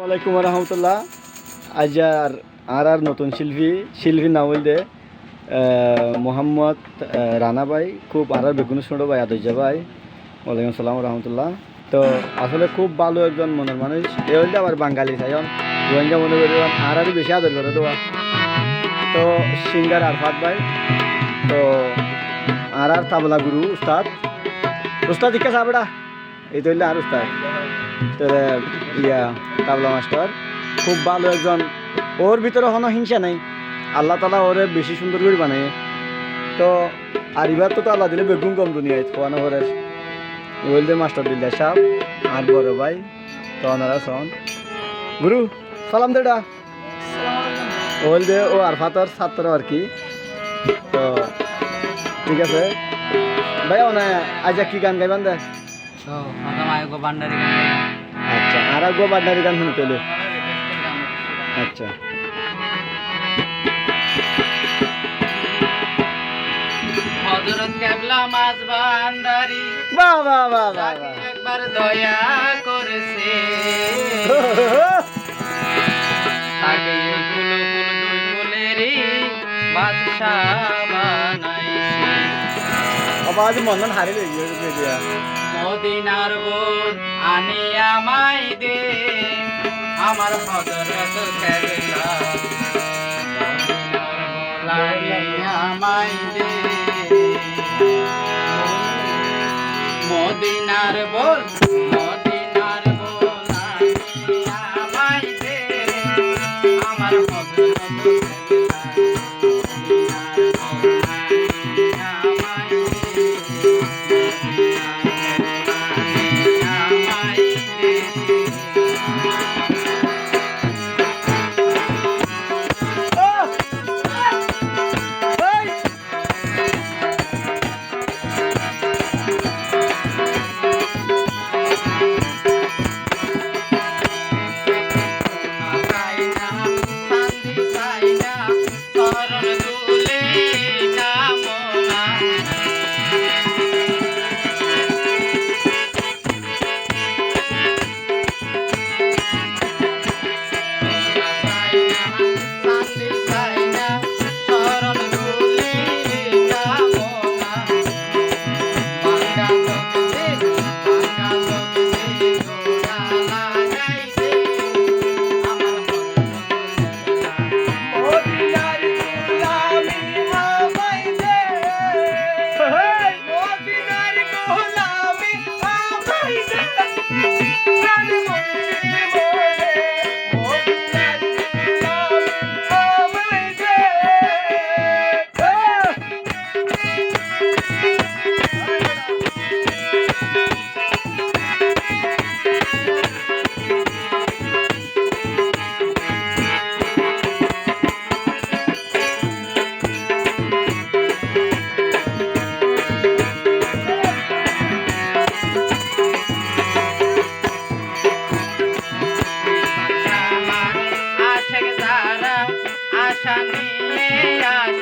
ওয়ালাইকুম রহমতুল্লাহ। আজ আর নতুন শিল্পী না বলতে মোহাম্মদ রানা ভাই খুব আর বেগুন ছোটো ভাই আদর্যা ভাই। ওয়ালাইকুম আসসালাম রহমতুল্লাহ। তো আসলে খুব ভালো একজন মনের মানুষ। এ হইলে আবার বাঙালি চাইন রোহিঙ্গা মনে করি আর বেশি আদর করে দেওয়া। তো সিঙ্গার আরফাত ভাই, তো আর তাবলা গুরু উস্তাদ ইকা সাবেড়া এই তো হইলে আর উস্তাদ তো তাবলা মাস্টার খুব ভালো একজন। ওর ভিতরে কোনো হিংসা নাই, আল্লাহ তালা ওরে বেশি সুন্দর করে বানায়। তো আর এবার তো আল্লাহ দিলে বেগুন কম দুনিয়ায় খোয়ানো ঘরের বলতে মাস্টার দিল্লা সাহেব আর বড় ভাই তো ওনারা সন গুরু সালাম দেটা বলতে ও আর ফাতার ছাত্র আর কি। তো ঠিক আছে ভাই ওনা আজ কি গান গাইবান দে? আচ্ছা আর 𝴕𝐴𝐴𝐵𝐴New গান শুনতে হলে আচ্ছা হযরত কেবলা মাঝ বান্দারি বাহ বাহ বাহ বাহ একবার দয়া করেছে তাকে কুলো দুই কুলেরই বাদশাহ বানাইছে। আওয়াজ মন হারে গিয়ে মদিনার বোন আনি আমায় দে আমার হযরত কেবলা আমায় দে মদিনার বোন আমায় দে আমার হযরত আশা নিয়ে